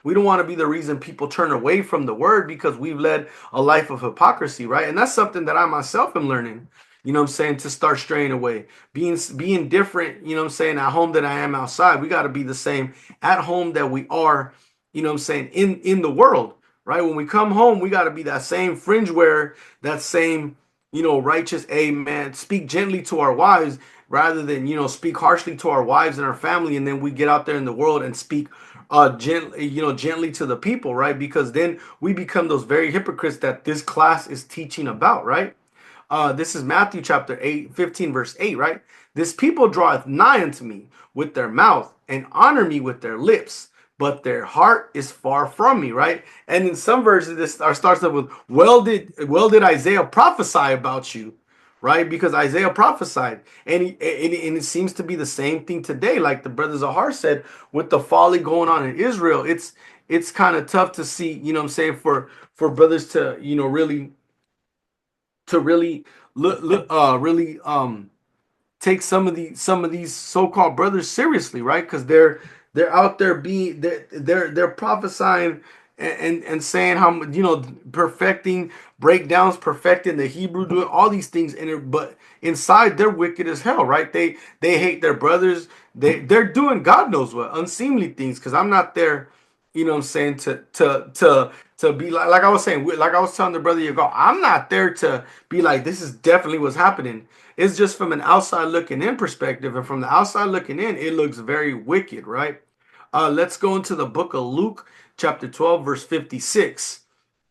We don't want to be the reason people turn away from the word because we've led a life of hypocrisy, right? And that's something that I myself am learning, you know what I'm saying, to start straying away. Being different, you know what I'm saying, at home than I am outside. We got to be the same at home that we are, you know what I'm saying, in the world, right? When we come home, we got to be that same fringe wearer, that same, righteous amen. Speak gently to our wives rather than, speak harshly to our wives and our family. And then we get out there in the world and speak gently to the people, right? Because then we become those very hypocrites that this class is teaching about, right? This is Matthew chapter 15, verse 8, right? This people draweth nigh unto me with their mouth and honor me with their lips, but their heart is far from me, right? And in some verses, this starts up with, well did Isaiah prophesy about you, right? Because Isaiah prophesied, and it seems to be the same thing today. Like the brother Zahar said, with the folly going on in Israel, it's kind of tough to see, you know what I'm saying, for brothers to, really take some of these so-called brothers seriously, right? Because they're out there being they're prophesying and saying how, perfecting breakdowns, perfecting the Hebrew, doing all these things but inside they're wicked as hell, right? They hate their brothers. They're doing God knows what unseemly things. Because I'm not there, you know what I'm saying, to be like I was saying, like I was telling the brother Yago, I'm not there to be like, this is definitely what's happening. It's just from an outside looking in perspective, and from the outside looking in, it looks very wicked, right? Let's go into the book of Luke, chapter 12, verse 56,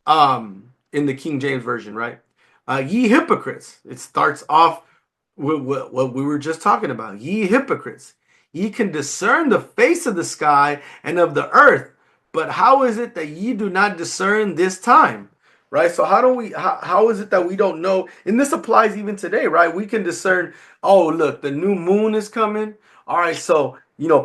in the King James Version, right? Ye hypocrites. It starts off with what we were just talking about. Ye hypocrites. Ye can discern the face of the sky and of the earth, but how is it that ye do not discern this time? Right? So how is it that we don't know? And this applies even today, right? We can discern, oh, look, the new moon is coming. All right, so,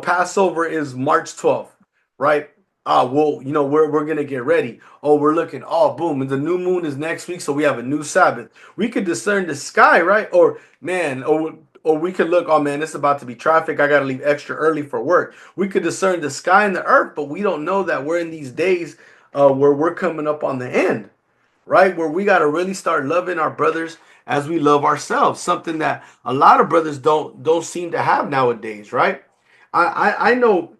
Passover is March 12th, right? Well, we're gonna get ready. Oh, we're looking, oh, boom, and the new moon is next week, so we have a new Sabbath. We could discern the sky, right? Or man, or we could look, oh man, it's about to be traffic. I gotta leave extra early for work. We could discern the sky and the earth, but we don't know that we're in these days where we're coming up on the end, right? Where we got to really start loving our brothers as we love ourselves. Something that a lot of brothers don't seem to have nowadays, right? I know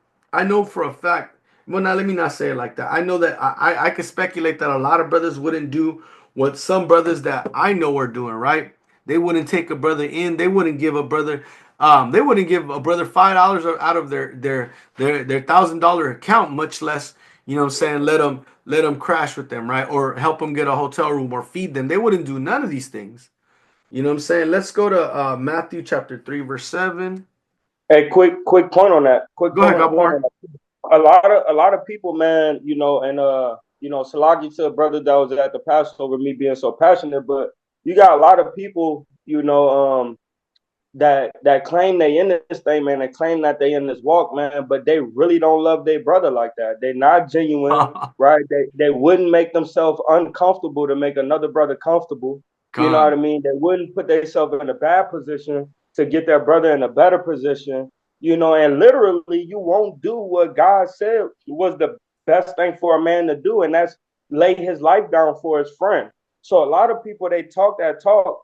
for a fact. Well, now let me not say it like that. I know that I could speculate that a lot of brothers wouldn't do what some brothers that I know are doing, right? They wouldn't take a brother in. They wouldn't give a brother. They wouldn't give a brother $5 out of their $1,000 account, much less, you know what I'm saying, let them crash with them, right? Or help them get a hotel room or feed them. They wouldn't do none of these things. You know what I'm saying? Let's go to Matthew chapter 3, verse 7. Hey, quick point on that. Go ahead, Gabor. A lot of people, man, and Salagi to a brother that was at the Passover, me being so passionate, but you got a lot of people, that claim they in this thing, man, and claim that they in this walk, man, but they really don't love their brother like that. They're not genuine, right? They wouldn't make themselves uncomfortable to make another brother comfortable. You know what I mean? They wouldn't put themselves in a bad position to get their brother in a better position. You know, and literally you won't do what God said was the best thing for a man to do, and that's lay his life down for his friend. So a lot of people, they talk that talk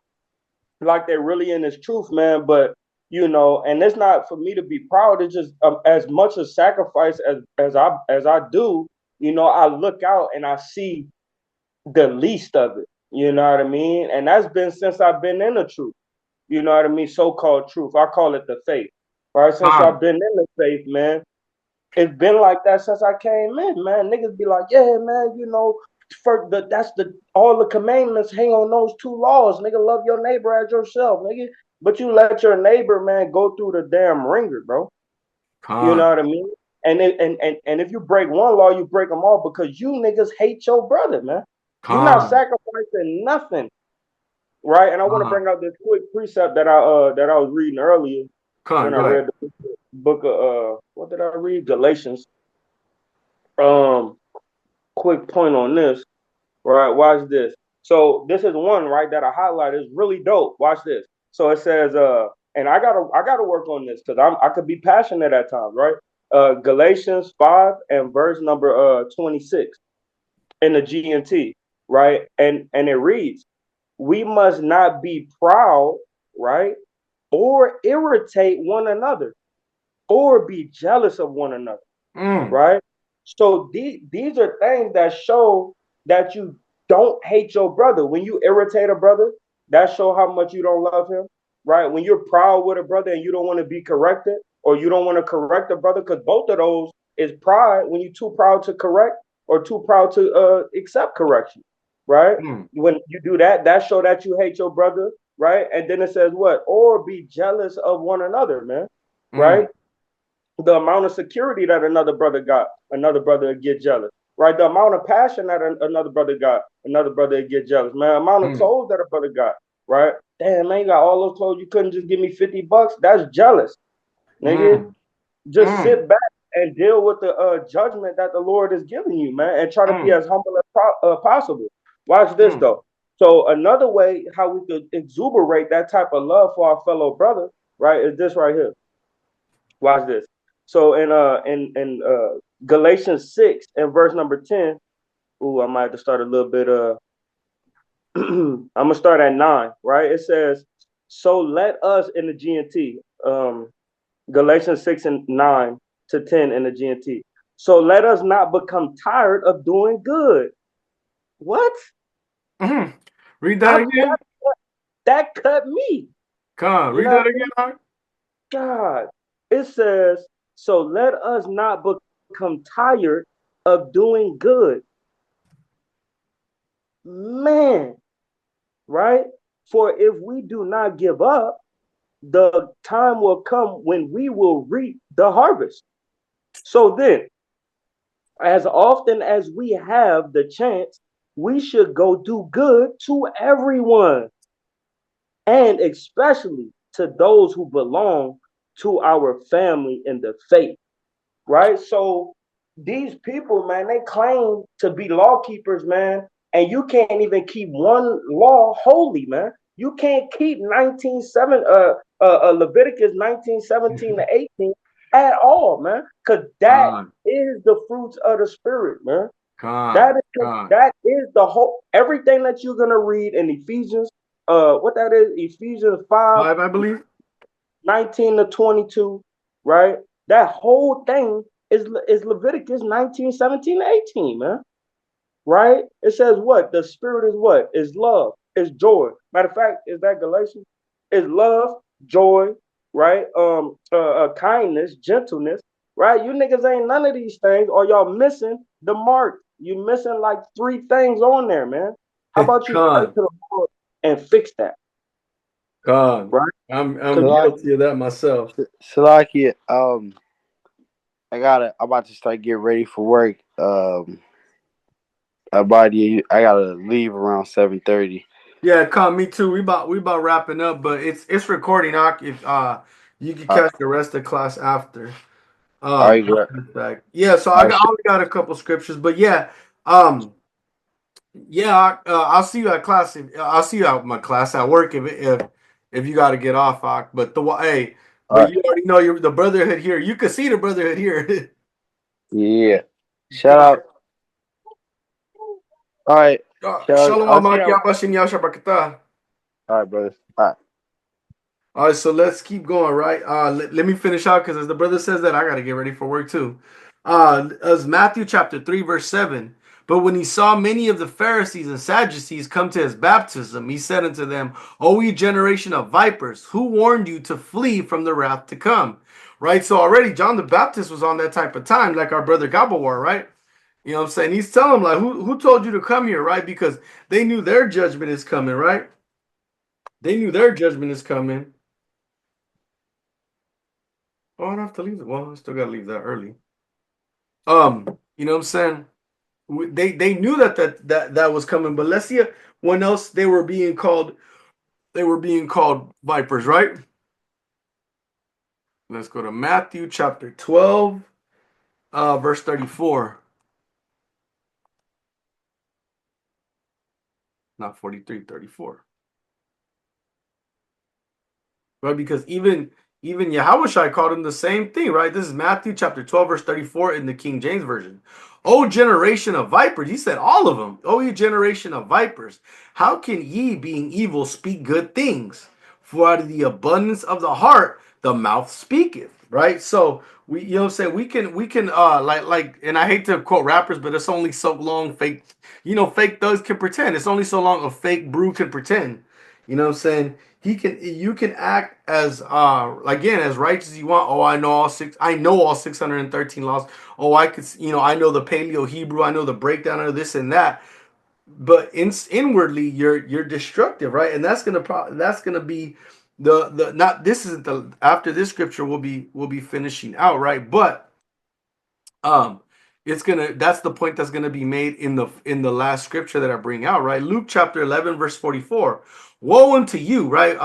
like they're really in this truth, man. But you know, and it's not for me to be proud. It's just as much a sacrifice as I do. You know, I look out and I see the least of it. You know what I mean? And that's been since I've been in the truth. You know what I mean? So-called truth. I call it the faith. Right? Since I've been in the faith, man, it's been like that since I came in, man. Niggas be like, yeah, man, you know, that's the all the commandments hang on those two laws. Nigga, love your neighbor as yourself, nigga. But you let your neighbor, man, go through the damn ringer, bro. You know what I mean? And if you break one law, you break them all because you niggas hate your brother, man. You're not sacrificing nothing, right? And I want to bring out this quick precept that I was reading earlier when I read the book of what did I read? Galatians. Quick point on this, right? Watch this. So this is one, right, that I highlighted. It's really dope. Watch this. So it says, and I gotta work on this because I could be passionate at times, right? Galatians 5 and verse number 26 in the GNT, right? And it reads, we must not be proud, right? Or irritate one another, or be jealous of one another, right? So these are things that show that you don't hate your brother. When you irritate a brother, that show how much you don't love him, right? When you're proud with a brother and you don't want to be corrected, or you don't want to correct a brother, because both of those is pride. When you're too proud to correct or too proud to accept correction, right? When you do that, that show that you hate your brother, right? And then it says what? Or be jealous of one another, man, right? The amount of security that another brother got, another brother would get jealous, right? The amount of passion that another brother got, another brother would get jealous, man. Amount of clothes that a brother got, right? Damn, man, you got all those clothes. You couldn't just give me $50. That's jealous, nigga. Just sit back and deal with the judgment that the Lord is giving you, man, and try to be as humble as possible. Watch this though. So another way how we could exuberate that type of love for our fellow brother, right, is this right here. Watch this. So in Galatians 6 and verse number 10, I might have to start a little bit I'm gonna start at 9, right? It says, so let us in the GNT, Galatians 6 and 9 to 10 in the GNT. So let us not become tired of doing good. What? Read that again. That cut me. Read that again. God. It says, so let us not become tired of doing good. Man, right? For if we do not give up, the time will come when we will reap the harvest. So then, as often as we have the chance, we should go do good to everyone, and especially to those who belong to our family in the faith. Right? So these people, man, they claim to be law keepers, man, and you can't even keep one law holy, man. You can't keep Leviticus 19:17 to 18 at all, man, because that is the fruits of the spirit, man. That is the whole everything that you're gonna read in Ephesians. What that is, Ephesians 5, I believe, 19 to 22, right? That whole thing is Leviticus 19:17 to 18, man. Right? It says what? The spirit is what? Is love, is joy. Matter of fact, is that Galatians? Is love, joy, right? Kindness, gentleness, right? You niggas ain't none of these things, or y'all missing the mark. You missing like 3 things on there, man. How about you pray to the Lord and fix that? Right? I'm guilty of that myself. Salakia, I'm about to start getting ready for work. I gotta leave around 7:30. Yeah, come me too. We about wrapping up, but it's recording. If you can All catch the rest of the class after. right, good. Yeah. So All I right, got I only got a couple scriptures, but yeah, yeah. I'll see you at class. I'll see you at my class at work if you got to get off. But hey, all but right. you already know the brotherhood here. You can see the brotherhood here. Yeah. Shout out. All right. Shout out. I'll Shalom, see you. Yabashin Yashabakata. All right, brothers. All right. All right, so let's keep going, right? Let me finish out because as the brother says that, I got to get ready for work too. As Matthew chapter 3, verse 7. But when he saw many of the Pharisees and Sadducees come to his baptism, he said unto them, O ye generation of vipers, who warned you to flee from the wrath to come? Right? So already John the Baptist was on that type of time, like our brother Gabawar, right? You know what I'm saying? He's telling them, like, who told you to come here, right? Because they knew their judgment is coming, right? They knew their judgment is coming. Oh, I don't have to leave it. Well, I still gotta leave that early. You know what I'm saying? They knew that was coming, but let's see when else they were being called. They were being called vipers, right? Let's go to Matthew chapter 12, verse 34. Not 43, 34. Right? Because even YHWH called him the same thing, right? This is Matthew chapter 12, verse 34 in the King James Version. O generation of vipers, he said all of them. O ye generation of vipers, how can ye, being evil, speak good things? For out of the abundance of the heart, the mouth speaketh. Right? So we, you know what I'm saying, we can like and I hate to quote rappers, but it's only so long fake thugs can pretend. It's only so long a fake brew can pretend. You know what I'm saying? You can act as again as righteous as you want. Oh, I know all 613 laws. Oh, I know the Paleo Hebrew, I know the breakdown of this and that. But inwardly you're destructive, right? And that's gonna be the not this isn't the after this scripture we'll be finishing out, right? But um that's the point that's gonna be made in the last scripture that I bring out, right? Luke chapter 11, verse 44. Woe unto you, right?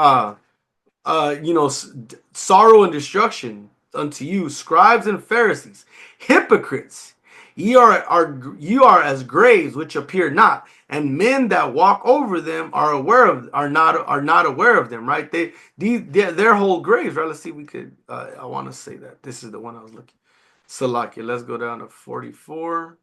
Sorrow and destruction unto you, scribes and Pharisees, hypocrites. You are as graves which appear not, and men that walk over them are not aware of them. Right? They're whole graves. Right? Let's see. We could. I want to say that this is the one I was looking. Salakia. Let's go down to 44.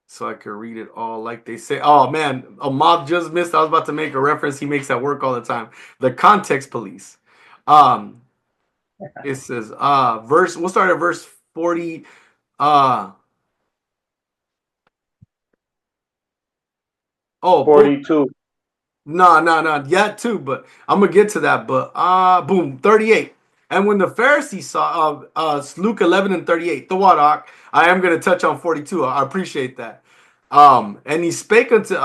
So I could read it all like they say. Oh man, a mob just missed. I was about to make a reference he makes at work all the time. The context police. Um, it says we'll start at verse 40. Uh boom. 42. No, yet too, but I'm gonna get to that. But boom, 38. And when the Pharisees saw Luke 11 and 38, the Wadak, I am gonna touch on 42. I appreciate that. And he spake unto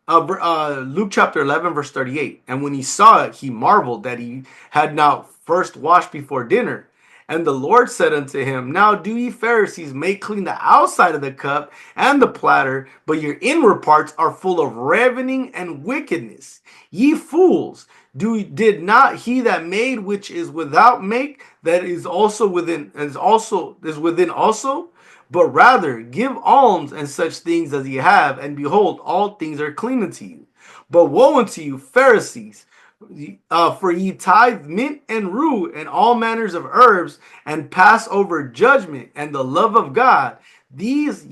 Luke chapter 11, verse 38. And when he saw it, he marveled that he had not first washed before dinner. And the Lord said unto him, Now do ye Pharisees make clean the outside of the cup and the platter, but your inward parts are full of ravening and wickedness. Ye fools, did not he that made which is without make that is within also? But rather give alms and such things as ye have, and behold, all things are clean unto you. But woe unto you, Pharisees! For ye tithe mint and rue and all manners of herbs, and pass over judgment and the love of God. These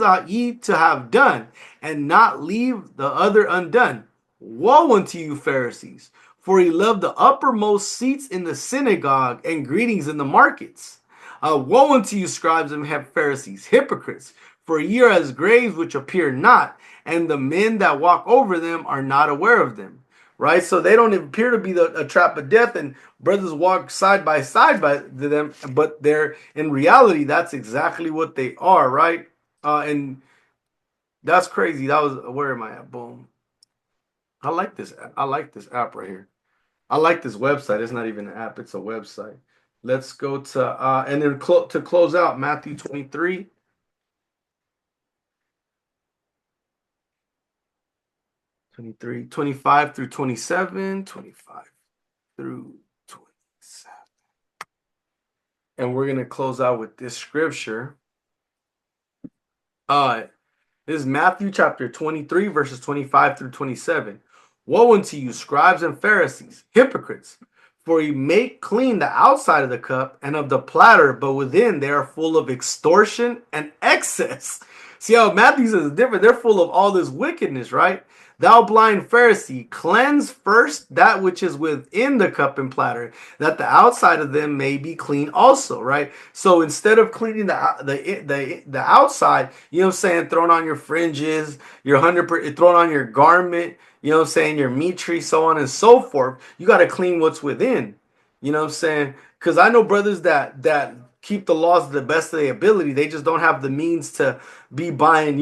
ought ye to have done, and not leave the other undone. Woe unto you, Pharisees! For ye love the uppermost seats in the synagogue and greetings in the markets. Woe unto you, scribes and Pharisees, hypocrites! For ye are as graves which appear not, and the men that walk over them are not aware of them. Right? So they don't appear to be a trap of death, and brothers walk side by them, but they're in reality, that's exactly what they are, right? And that's crazy. That was where am I at? Boom. I like this. I like this app right here. I like this website. It's not even an app; it's a website. Let's go to and then to close out Matthew 23. 23, 25 through 27, 25 through 27. And we're going to close out with this scripture. This is Matthew chapter 23, verses 25 through 27. Woe unto you, scribes and Pharisees, hypocrites! For ye make clean the outside of the cup and of the platter, but within they are full of extortion and excess. See how Matthew says it's different. They're full of all this wickedness, right? Thou blind Pharisee, cleanse first that which is within the cup and platter, that the outside of them may be clean also, right? So instead of cleaning the outside, you know what I'm saying, throwing on your fringes, your 100%, throwing on your garment, you know what I'm saying, your meat tree, so on and so forth, you got to clean what's within. You know what I'm saying? Because I know brothers that keep the laws to the best of their ability. They just don't have the means to be buying,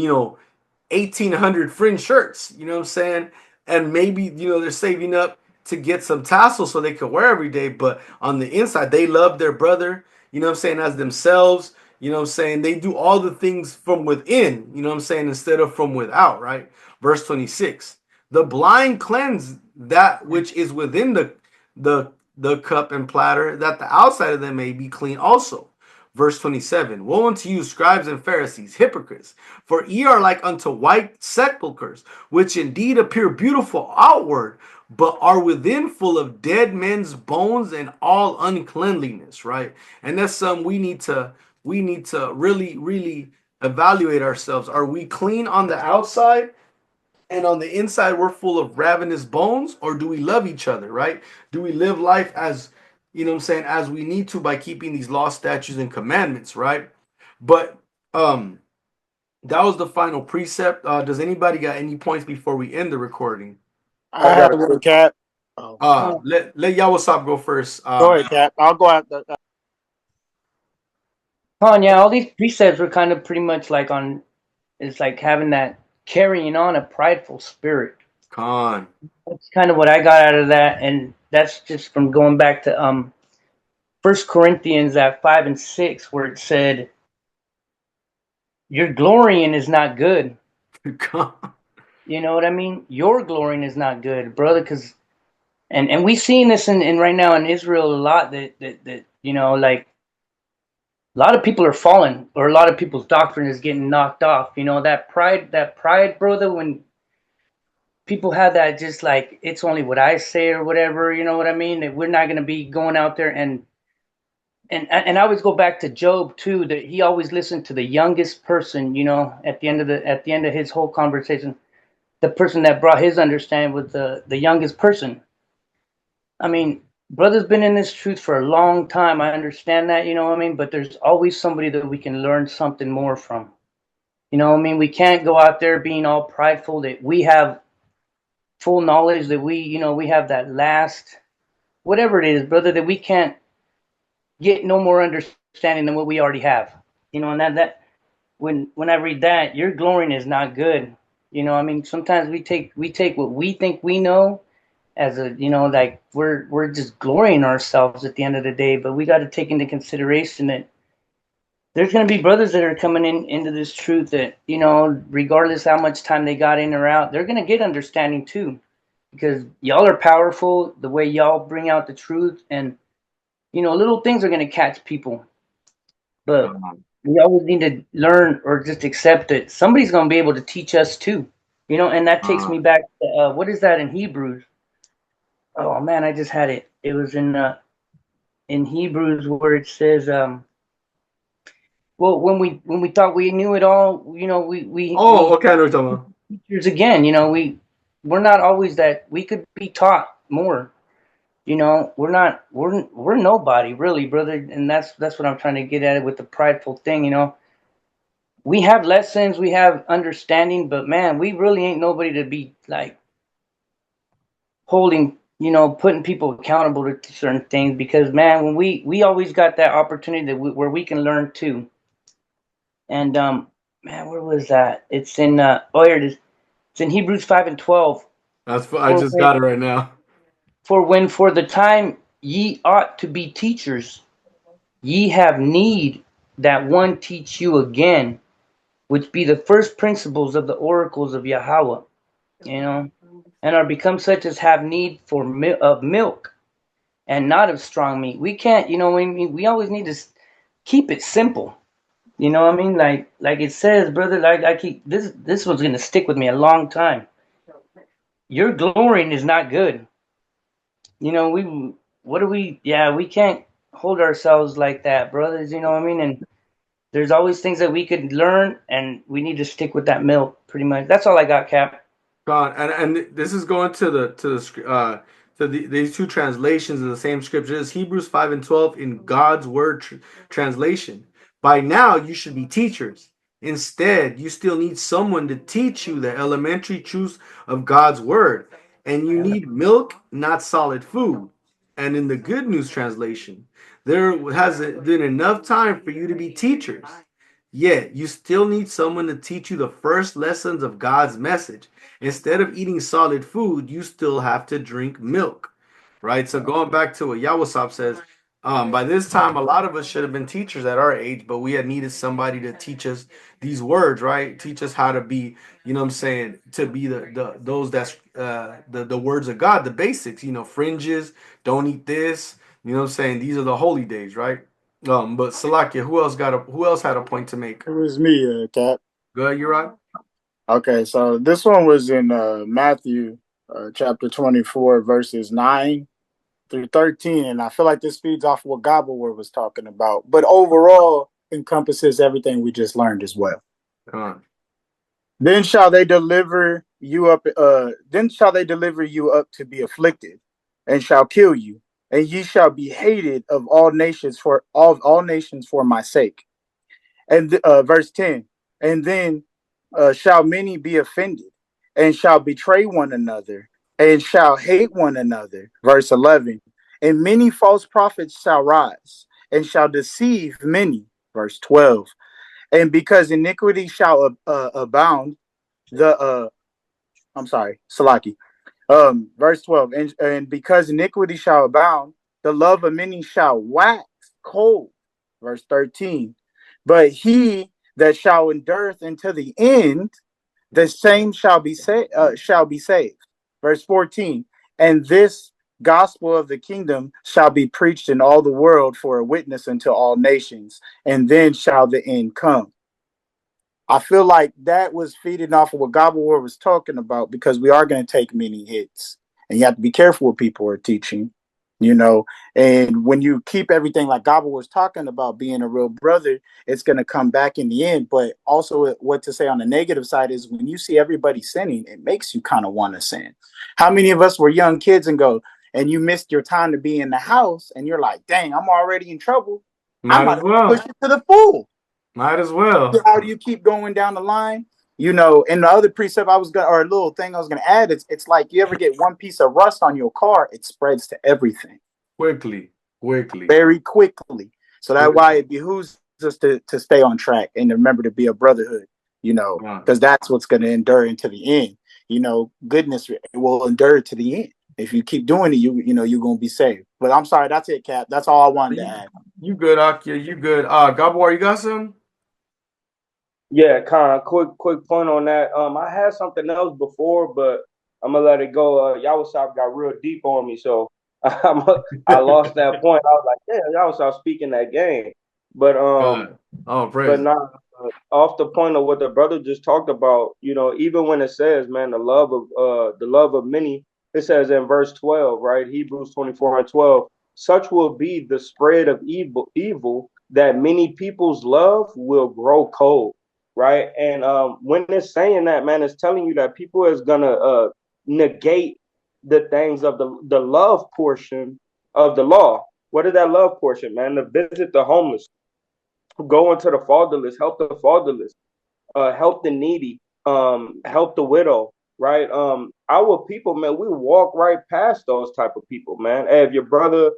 1,800 fringe shirts, you know what I'm saying? And maybe, they're saving up to get some tassels so they could wear every day. But on the inside, they love their brother, you know what I'm saying, as themselves. You know what I'm saying? They do all the things from within, you know what I'm saying, instead of from without, right? Verse 26. The blind cleanse that which is within the cup and platter, that the outside of them may be clean also. Verse 27. Woe unto you, scribes and Pharisees, hypocrites! For ye are like unto white sepulchres, which indeed appear beautiful outward, but are within full of dead men's bones and all uncleanliness. Right, and that's something we need to really, really evaluate ourselves. Are we clean on the outside? And on the inside, we're full of ravenous bones, or do we love each other, right? Do we live life as, you know what I'm saying, as we need to by keeping these laws, statutes, and commandments, right? But that was the final precept. Does anybody got any points before we end the recording? I have one, Cap. Oh. Let YHWH go first. Go ahead, Cap. I'll go after. Yeah, all these precepts were kind of pretty much like on, it's like having that carrying on a prideful spirit. That's kind of what I got out of that, and that's just from going back to 1 Corinthians at 5 and 6, where it said, "Your glorying is not good." You know what I mean? Your glorying is not good, brother, because and we've seen this in right now in Israel a lot that like a lot of people are falling, or a lot of people's doctrine is getting knocked off. That pride, brother, when people have that, just like, it's only what I say or whatever, you know what I mean? That we're not going to be going out there and I always go back to Job too, that he always listened to the youngest person, at the end of his whole conversation, the person that brought his understanding was the youngest person. I mean, brother's been in this truth for a long time. I understand that, you know what I mean? But there's always somebody that we can learn something more from. You know what I mean? We can't go out there being all prideful that we have full knowledge, that we have that last, whatever it is, brother, that we can't get no more understanding than what we already have. And that when I read that, your glorying is not good. I mean, sometimes we take what we think we know as a, like we're just glorying ourselves at the end of the day, but we got to take into consideration that there's going to be brothers that are coming into this truth that, regardless how much time they got in or out, they're going to get understanding too, because y'all are powerful the way y'all bring out the truth, and little things are going to catch people, but we always need to learn or just accept that somebody's going to be able to teach us too, and that takes me back to what is that in Hebrews? Oh man, I just had it. It was in Hebrews where it says, well, when we thought we knew it all, we okay, I know what you're talking about. Teachers again, we're not always that. We could be taught more. We're nobody really, brother, and that's what I'm trying to get at with the prideful thing. We have lessons, we have understanding, but man, we really ain't nobody to be like holding, putting people accountable to certain things, because man, when we always got that opportunity where we can learn too. And man, where was that? It's in here it is. It's in Hebrews 5 and 12. I just got it right now. For when for the time ye ought to be teachers, ye have need that one teach you again, which be the first principles of the oracles of Yahweh. and are become such as have need for of milk and not of strong meat. We can't, we always need to keep it simple. You know what I mean? Like it says, brother, like I keep this one's gonna stick with me a long time. Your glorying is not good. We can't hold ourselves like that, brothers, you know what I mean? And there's always things that we could learn, and we need to stick with that milk pretty much. That's all I got, Cap. God, and this is going these two translations of the same scripture. This is Hebrews 5:12 in God's Word translation. By now, you should be teachers. Instead, you still need someone to teach you the elementary truths of God's Word, and you need milk, not solid food. And in the Good News translation, there hasn't been enough time for you to be teachers. Yet, you still need someone to teach you the first lessons of God's message. Instead of eating solid food, you still have to drink milk, right? So going back to what YHWH says, by this time, a lot of us should have been teachers at our age, but we had needed somebody to teach us these words, right? Teach us how to be, you know what I'm saying, to be those that's the words of God, the basics, fringes, don't eat this, you know what I'm saying? These are the holy days, right? But Salakia, who else had a point to make? It was me, Cap. Go ahead, you're right. Okay, so this one was in Matthew chapter 24, verses 9 through 13. And I feel like this feeds off what Gabor was talking about, but overall encompasses everything we just learned as well. Then shall they deliver you up to be afflicted, and shall kill you, and ye shall be hated of all nations for my sake. And verse 10, and then shall many be offended, and shall betray one another, and shall hate one another. Verse 11, and many false prophets shall rise, and shall deceive many. Verse 12, and because iniquity shall abound, Salaki. Verse 12, and because iniquity shall abound, the love of many shall wax cold. Verse 13, but he that shall endure until the end, the same shall be saved. Verse 14, and this gospel of the kingdom shall be preached in all the world for a witness unto all nations, and then shall the end come. I feel like that was feeding off of what Gabor was talking about, because we are going to take many hits, and you have to be careful what people are teaching, and when you keep everything like Gabor was talking about, being a real brother, it's going to come back in the end. But also what to say on the negative side is, when you see everybody sinning, it makes you kind of want to sin. How many of us were young kids and you missed your time to be in the house, and you're like, dang, I'm already in trouble. I might push it to the full. Might as well. So how do you keep going down the line? And the other precept a little thing I was gonna add, it's like, you ever get one piece of rust on your car, it spreads to everything. Quickly. Very quickly. So that's why it behooves us to stay on track and remember to be a brotherhood, because that's what's gonna endure into the end. Goodness will endure to the end. If you keep doing it, you're gonna be saved. But I'm sorry, that's it, Cap. That's all I wanted to add. You good, Akia? You good? Gabor, you got some? Yeah, kind of quick point on that. I had something else before, but I'm gonna let it go. YHWH got real deep on me, so I lost that point. I was like, yeah, YHWH speaking that game, but praise. But off the point of what the brother just talked about, even when it says, man, the love of many, it says in verse 12, right? Hebrews 24:12, such will be the spread of evil that many people's love will grow cold. Right. And when it's saying that, man, it's telling you that people is gonna negate the things of the love portion of the law. What is that love portion, man? To visit the homeless, go into the fatherless, help the fatherless, help the needy, help the widow, right? Our people, man, we walk right past those type of people, man. Hey, if your brother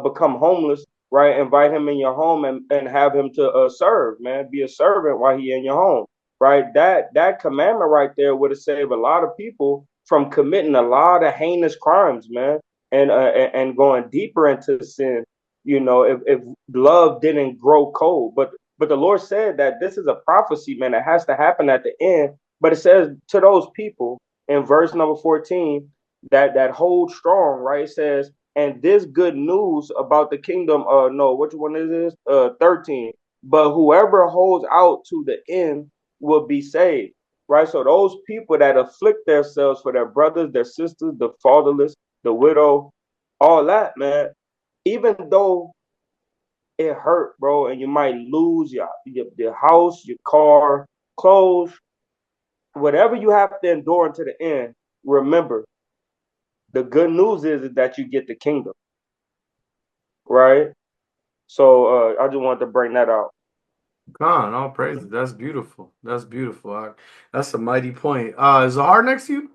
become homeless, right, invite him in your home and have him to serve, man. Be a servant while he in your home, right? That commandment right there would have saved a lot of people from committing a lot of heinous crimes, man, and going deeper into sin. If love didn't grow cold, but the Lord said that this is a prophecy, man, that has to happen at the end. But it says to those people in verse number 14 that hold strong, right? It says, and this good news about the kingdom, no, which one is this? 13. But whoever holds out to the end will be saved, right? So those people that afflict themselves for their brothers, their sisters, the fatherless, the widow, all that, man, even though it hurt, bro, and you might lose your house, your car, clothes, whatever you have to endure until the end, remember, the good news is that you get the kingdom, right? So I just wanted to bring that out. God, all praises. That's beautiful. That's beautiful. That's a mighty point. Is Zahar next to you?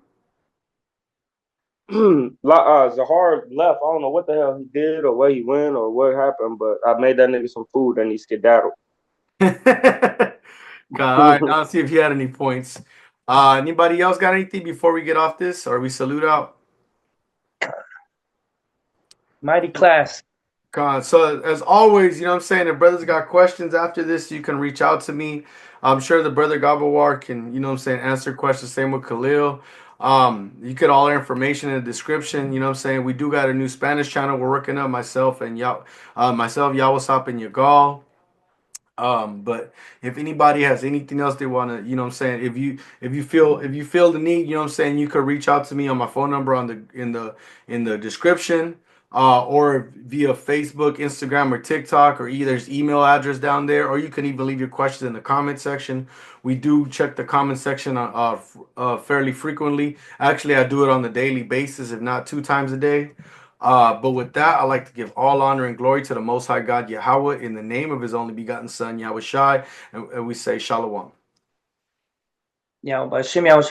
Zahar left. I don't know what the hell he did or where he went or what happened, but I made that nigga some food and he skedaddled. God, all right. Now let's see if he had any points. Anybody else got anything before we get off this, or we salute out? Mighty class. God, so as always, you know what I'm saying, if brothers got questions after this, you can reach out to me. I'm sure the brother Gabawar can, you know what I'm saying, answer questions. Same with Khalil. You get all our information in the description. You know what I'm saying? We do got a new Spanish channel we're working on, myself, YHWH, and Yagal. But if anybody has anything else they want to, you know what I'm saying, if you feel the need, you know what I'm saying, you could reach out to me on my phone number on the description, or via Facebook, Instagram, or TikTok, or either there's email address down there, or you can even leave your questions in the comment section. We do check the comment section fairly frequently. Actually, I do it on a daily basis, if not 2 times a day. But with that, I'd like to give all honor and glory to the Most High God Yahweh in the name of His only begotten Son, Yahweh Shai, and we say Shalom. Yeah, but Shimmy, I was